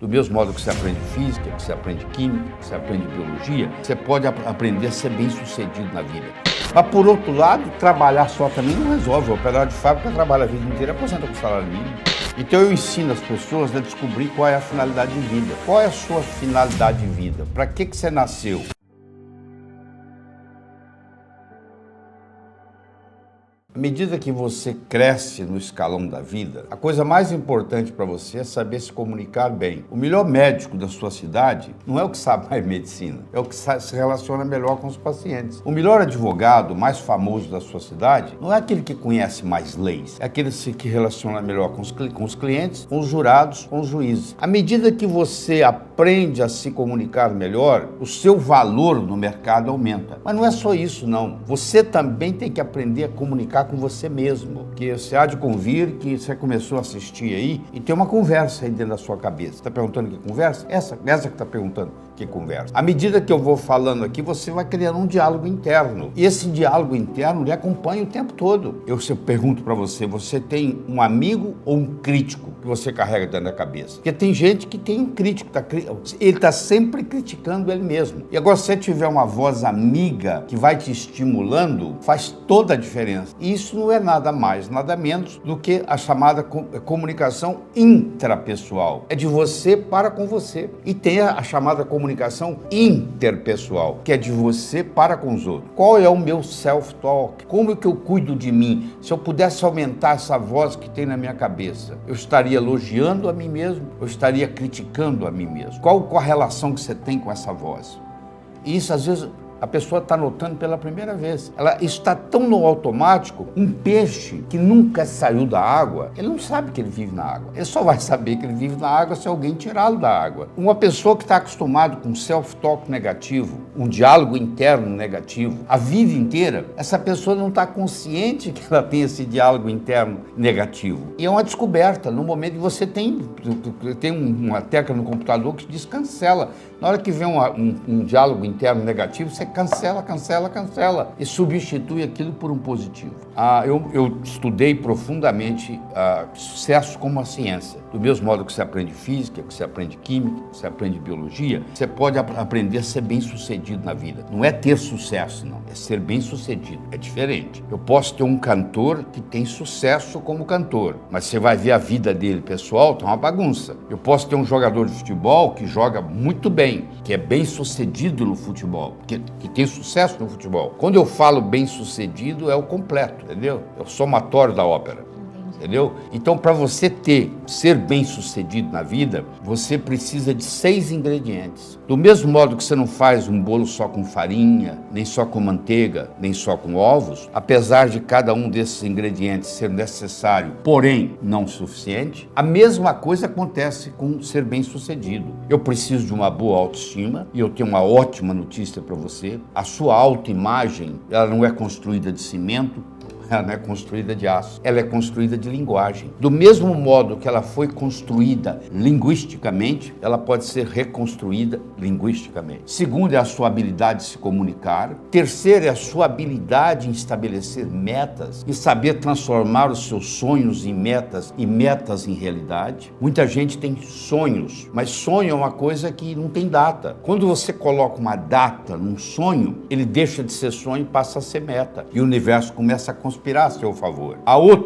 Do mesmo modo que você aprende física, que você aprende química, que você aprende biologia, você pode aprender a ser bem-sucedido na vida. Mas, por outro lado, trabalhar só também não resolve. O operário de fábrica trabalha a vida inteira e aposenta com salário mínimo. Então eu ensino as pessoas a descobrir qual é a finalidade de vida. Qual é a sua finalidade de vida? Para que você nasceu? À medida que você cresce no escalão da vida, a coisa mais importante para você é saber se comunicar bem. O melhor médico da sua cidade não é o que sabe mais medicina, é o que se relaciona melhor com os pacientes. O melhor advogado, mais famoso da sua cidade, não é aquele que conhece mais leis, é aquele que relaciona melhor com os clientes, com os jurados, com os juízes. À medida que você aprende a se comunicar melhor, o seu valor no mercado aumenta. Mas não é só isso, não. Você também tem que aprender a comunicar com você mesmo, que você há de convir que você começou a assistir aí e tem uma conversa aí dentro da sua cabeça. Está perguntando que conversa? Essa que está perguntando que conversa. À medida que eu vou falando aqui, você vai criando um diálogo interno. E esse diálogo interno lhe acompanha o tempo todo. Eu pergunto para você, você tem um amigo ou um crítico que você carrega dentro da cabeça? Porque tem gente que tem um crítico, ele está sempre criticando ele mesmo. E agora, se você tiver uma voz amiga que vai te estimulando, faz toda a diferença. E isso não é nada mais, nada menos do que a chamada comunicação intrapessoal. É de você para com você. E tem a chamada comunicação interpessoal, que é de você para com os outros. Qual é o meu self-talk? Como é que eu cuido de mim? Se eu pudesse aumentar essa voz que tem na minha cabeça, eu estaria elogiando a mim mesmo? Eu estaria criticando a mim mesmo? Qual a relação que você tem com essa voz? E isso, às vezes, a pessoa está notando pela primeira vez. Ela está tão no automático, um peixe que nunca saiu da água, ele não sabe que ele vive na água. Ele só vai saber que ele vive na água se alguém tirá-lo da água. Uma pessoa que está acostumada com self-talk negativo, um diálogo interno negativo, a vida inteira, essa pessoa não está consciente que ela tem esse diálogo interno negativo. E é uma descoberta. No momento que você tem uma tecla no computador que diz cancela. Na hora que vem um diálogo interno negativo, você cancela e substitui aquilo por um positivo. Eu estudei profundamente sucesso como uma ciência. Do mesmo modo que você aprende física, que você aprende química, que você aprende biologia, você pode aprender a ser bem-sucedido na vida. Não é ter sucesso, não. É ser bem-sucedido. É diferente. Eu posso ter um cantor que tem sucesso como cantor, mas você vai ver a vida dele pessoal, tá uma bagunça. Eu posso ter um jogador de futebol que joga muito bem, que é bem-sucedido no futebol, que tem sucesso no futebol. Quando eu falo bem-sucedido, é o completo, entendeu? É o somatório da ópera. Entendeu? Então, para você ser bem-sucedido na vida, você precisa de 6 ingredientes. Do mesmo modo que você não faz um bolo só com farinha, nem só com manteiga, nem só com ovos, apesar de cada um desses ingredientes ser necessário, porém não suficiente, a mesma coisa acontece com ser bem-sucedido. Eu preciso de uma boa autoestima e eu tenho uma ótima notícia para você. A sua autoimagem, ela não é construída de cimento, ela não é construída de aço, ela é construída de linguagem. Do mesmo modo que ela foi construída linguisticamente, ela pode ser reconstruída linguisticamente. Segundo é a sua habilidade de se comunicar. Terceiro é a sua habilidade em estabelecer metas e saber transformar os seus sonhos em metas e metas em realidade. Muita gente tem sonhos, mas sonho é uma coisa que não tem data. Quando você coloca uma data num sonho, ele deixa de ser sonho e passa a ser meta. E o universo começa a conspirar a seu favor.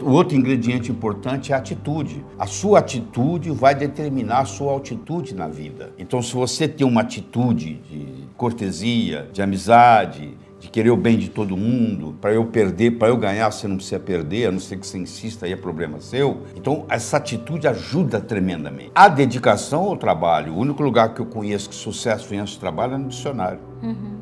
O outro ingrediente importante é a atitude. A sua atitude vai determinar a sua altitude na vida. Então, se você tem uma atitude de cortesia, de amizade, de querer o bem de todo mundo, para eu perder, para eu ganhar, você não precisa perder, a não ser que você insista, aí é problema seu. Então, essa atitude ajuda tremendamente. A dedicação ao trabalho, o único lugar que eu conheço que sucesso vem antes do trabalho é no dicionário.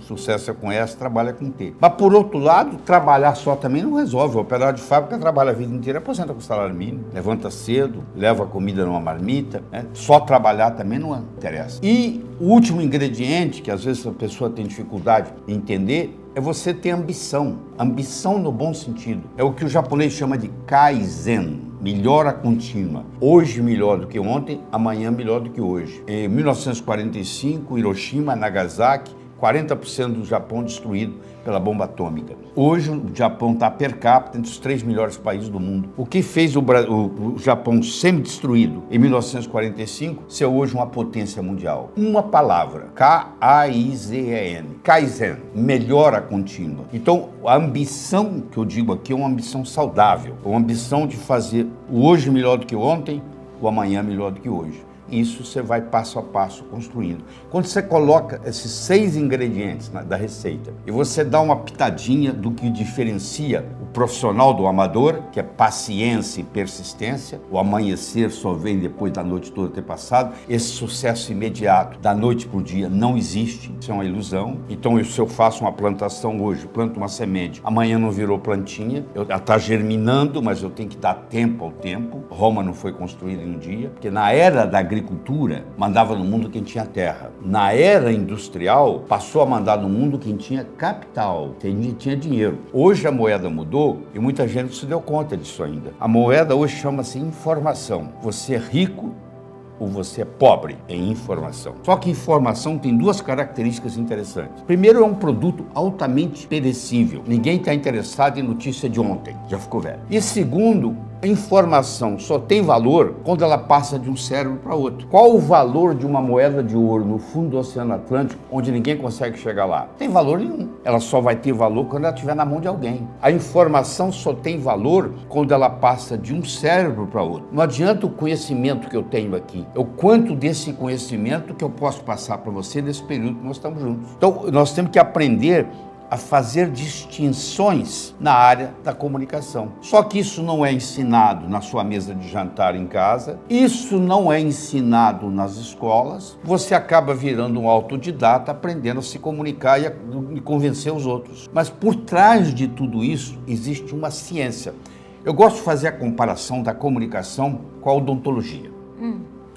Sucesso você conhece, trabalha com T. Mas, por outro lado, trabalhar só também não resolve. O operário de fábrica trabalha a vida inteira, aposenta com salário mínimo, levanta cedo, leva a comida numa marmita, né? Só trabalhar também não interessa. E o último ingrediente, que às vezes a pessoa tem dificuldade em entender, é você ter ambição. Ambição no bom sentido. É o que o japonês chama de Kaizen. Melhora contínua. Hoje melhor do que ontem, amanhã melhor do que hoje. Em 1945, Hiroshima, Nagasaki 40% do Japão destruído pela bomba atômica. Hoje o Japão está per capita entre os 3 melhores países do mundo. O que fez o Japão semi-destruído em 1945 ser hoje uma potência mundial? Uma palavra, K-A-I-Z-E-N, Kaizen, melhora contínua. Então a ambição que eu digo aqui é uma ambição saudável, é uma ambição de fazer o hoje melhor do que o ontem, o amanhã melhor do que hoje. Isso você vai passo a passo construindo. Quando você coloca esses 6 ingredientes da receita e você dá uma pitadinha do que diferencia o profissional do amador, que é paciência e persistência, o amanhecer só vem depois da noite toda ter passado, esse sucesso imediato da noite para o dia não existe, isso é uma ilusão. Então se eu faço uma plantação hoje, planto uma semente, amanhã não virou plantinha, ela está germinando, mas eu tenho que dar tempo ao tempo. Roma não foi construída em um dia, porque na era da agricultura mandava no mundo quem tinha terra. Na era industrial, passou a mandar no mundo quem tinha capital, quem tinha dinheiro. Hoje a moeda mudou e muita gente não se deu conta disso ainda. A moeda hoje chama-se informação. Você é rico ou você é pobre em informação. Só que informação tem 2 características interessantes. Primeiro, é um produto altamente perecível. Ninguém está interessado em notícia de ontem, já ficou velho. E segundo, a informação só tem valor quando ela passa de um cérebro para outro. Qual o valor de uma moeda de ouro no fundo do Oceano Atlântico, onde ninguém consegue chegar lá? Não tem valor nenhum. Ela só vai ter valor quando ela estiver na mão de alguém. A informação só tem valor quando ela passa de um cérebro para outro. Não adianta o conhecimento que eu tenho aqui. É o quanto desse conhecimento que eu posso passar para você nesse período que nós estamos juntos. Então, nós temos que aprender a fazer distinções na área da comunicação. Só que isso não é ensinado na sua mesa de jantar em casa, isso não é ensinado nas escolas, você acaba virando um autodidata, aprendendo a se comunicar e convencer os outros. Mas por trás de tudo isso existe uma ciência. Eu gosto de fazer a comparação da comunicação com a odontologia.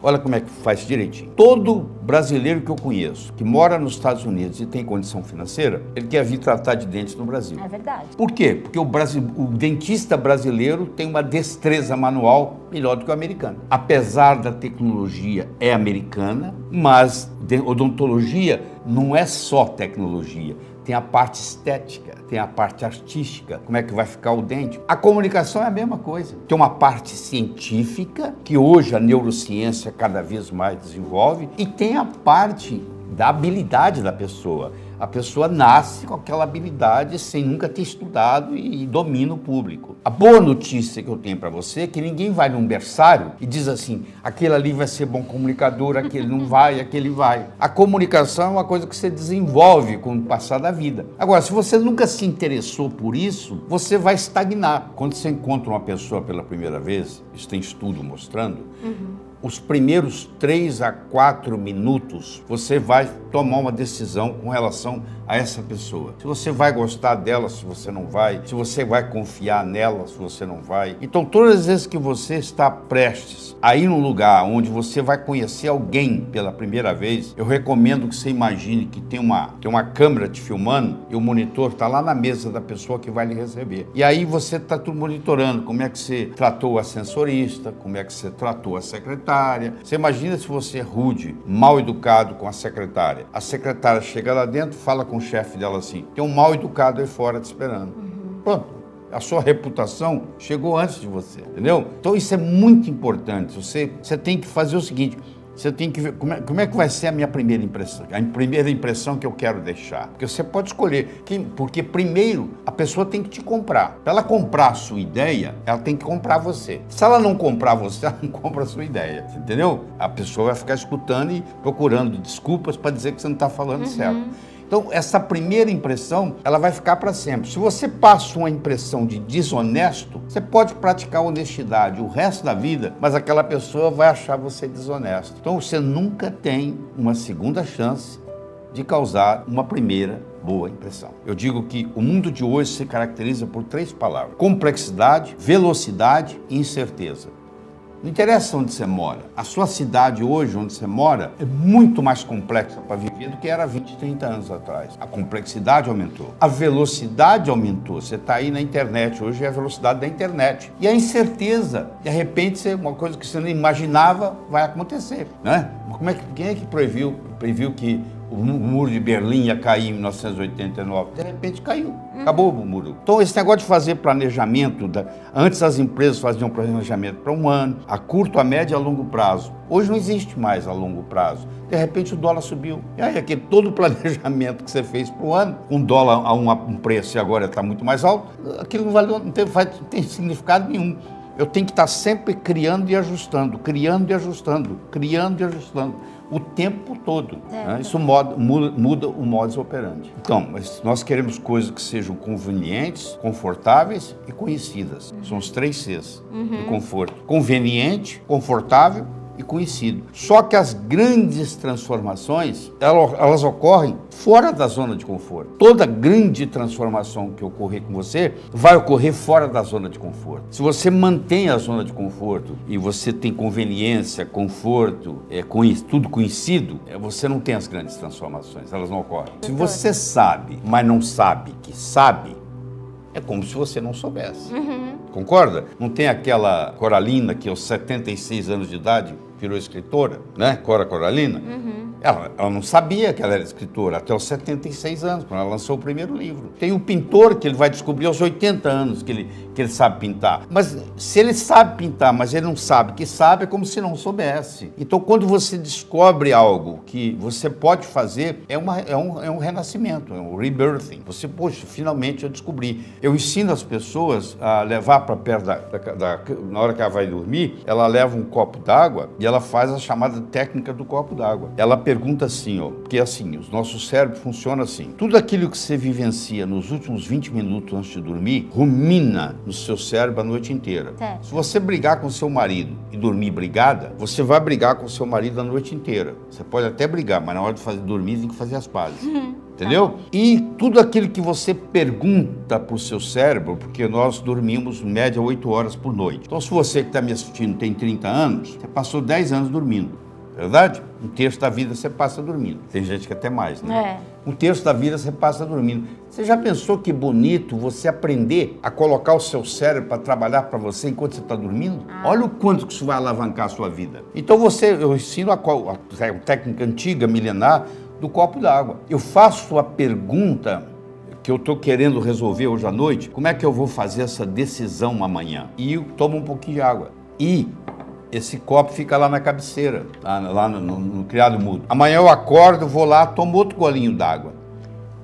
Olha como é que faz direitinho. Todo brasileiro que eu conheço, que mora nos Estados Unidos e tem condição financeira, ele quer vir tratar de dentes no Brasil. É verdade. Por quê? Porque o dentista brasileiro tem uma destreza manual melhor do que o americano. Apesar da tecnologia é americana, mas odontologia não é só tecnologia. Tem a parte estética, tem a parte artística, como é que vai ficar o dente. A comunicação é a mesma coisa. Tem uma parte científica, que hoje a neurociência cada vez mais desenvolve, e tem a parte da habilidade da pessoa. A pessoa nasce com aquela habilidade sem nunca ter estudado e domina o público. A boa notícia que eu tenho para você é que ninguém vai num berçário e diz assim, aquele ali vai ser bom comunicador, aquele não vai, aquele vai. A comunicação é uma coisa que você desenvolve com o passar da vida. Agora, se você nunca se interessou por isso, você vai estagnar. Quando você encontra uma pessoa pela primeira vez, isso tem estudo mostrando, os primeiros 3 a 4 minutos, você vai tomar uma decisão com relação a essa pessoa. Se você vai gostar dela, se você não vai, se você vai confiar nela, se você não vai. Então, todas as vezes que você está prestes a ir num lugar onde você vai conhecer alguém pela primeira vez, eu recomendo que você imagine que tem uma câmera te filmando e o monitor está lá na mesa da pessoa que vai lhe receber. E aí você está tudo monitorando como é que você tratou o ascensorista, como é que você tratou a secretária. Você imagina se você é rude, mal educado com a secretária. A secretária chega lá dentro, fala com o chefe dela assim, tem um mal educado aí fora te esperando. Pronto, a sua reputação chegou antes de você, entendeu? Então isso é muito importante, você tem que fazer o seguinte, você tem que ver como é que vai ser a minha primeira impressão, a primeira impressão que eu quero deixar. Porque você pode escolher, porque primeiro a pessoa tem que te comprar. Para ela comprar a sua ideia, ela tem que comprar você. Se ela não comprar você, ela não compra a sua ideia, entendeu? A pessoa vai ficar escutando e procurando desculpas para dizer que você não está falando certo. Então, essa primeira impressão, ela vai ficar para sempre. Se você passa uma impressão de desonesto, você pode praticar honestidade o resto da vida, mas aquela pessoa vai achar você desonesto. Então, você nunca tem uma segunda chance de causar uma primeira boa impressão. Eu digo que o mundo de hoje se caracteriza por 3 palavras: complexidade, velocidade e incerteza. Não interessa onde você mora. A sua cidade hoje, onde você mora, é muito mais complexa para viver do que era 20, 30 anos atrás. A complexidade aumentou. A velocidade aumentou. Você está aí na internet. Hoje é a velocidade da internet. E a incerteza. De repente, uma coisa que você não imaginava vai acontecer, né? Quem é que previu previu que o muro de Berlim ia cair em 1989. De repente caiu. Acabou o muro. Então, esse negócio de fazer planejamento, antes as empresas faziam planejamento para um ano, a curto, a médio e a longo prazo. Hoje não existe mais a longo prazo. De repente o dólar subiu. E aí, todo o planejamento que você fez para o ano, com dólar a um preço e agora está muito mais alto, aquilo não valeu, não tem significado nenhum. Eu tenho que estar sempre criando e ajustando, criando e ajustando, criando e ajustando, o tempo todo. Né? Isso muda o modus operandi. Então, nós queremos coisas que sejam convenientes, confortáveis e conhecidas. São os 3 Cs do conforto. Conveniente, confortável e conhecido. Só que as grandes transformações, elas ocorrem fora da zona de conforto. Toda grande transformação que ocorrer com você vai ocorrer fora da zona de conforto. Se você mantém a zona de conforto e você tem conveniência, conforto, tudo conhecido, você não tem as grandes transformações, elas não ocorrem. Se você sabe, mas não sabe que sabe, é como se você não soubesse. Concorda? Não tem aquela Coralina que aos 76 anos de idade virou escritora, né? Cora Coralina. Ela não sabia que ela era escritora até os 76 anos, quando ela lançou o primeiro livro. Tem um pintor que ele vai descobrir aos 80 anos que ele sabe pintar. Mas se ele sabe pintar, mas ele não sabe que sabe, é como se não soubesse. Então, quando você descobre algo que você pode fazer, é um renascimento, é um rebirthing. Você, poxa, finalmente eu descobri. Eu ensino as pessoas a levar para perto na hora que ela vai dormir, ela leva um copo d'água e ela faz a chamada técnica do copo d'água. Ela pergunta assim, porque assim, o nosso cérebro funciona assim. Tudo aquilo que você vivencia nos últimos 20 minutos antes de dormir, rumina no seu cérebro a noite inteira. Se você brigar com seu marido e dormir brigada, você vai brigar com seu marido a noite inteira. Você pode até brigar, mas na hora de dormir tem que fazer as pazes. Entendeu? E tudo aquilo que você pergunta para o seu cérebro, porque nós dormimos, em média, 8 horas por noite. Então, se você que está me assistindo tem 30 anos, você passou 10 anos dormindo. Verdade? 1/3 da vida você passa dormindo. Tem gente que até mais, né? 1/3 da vida você passa dormindo. Você já pensou que bonito você aprender a colocar o seu cérebro para trabalhar para você enquanto você está dormindo? Olha o quanto que isso vai alavancar a sua vida. Então eu ensino a técnica antiga, milenar, do copo d'água. Eu faço a pergunta que eu estou querendo resolver hoje à noite, como é que eu vou fazer essa decisão amanhã? E eu tomo um pouquinho de água. E esse copo fica lá na cabeceira, lá no criado mudo. Amanhã eu acordo, vou lá, tomo outro golinho d'água.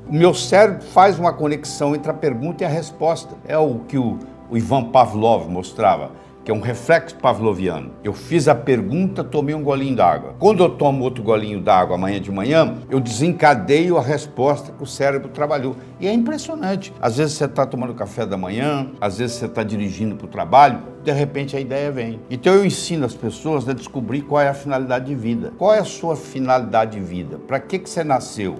O meu cérebro faz uma conexão entre a pergunta e a resposta. É o que o Ivan Pavlov mostrava, que é um reflexo pavloviano. Eu fiz a pergunta, tomei um golinho d'água. Quando eu tomo outro golinho d'água amanhã de manhã, eu desencadeio a resposta que o cérebro trabalhou. E é impressionante. Às vezes você está tomando café da manhã, às vezes você está dirigindo para o trabalho, de repente a ideia vem. Então eu ensino as pessoas a descobrir qual é a finalidade de vida. Qual é a sua finalidade de vida? Para que você nasceu?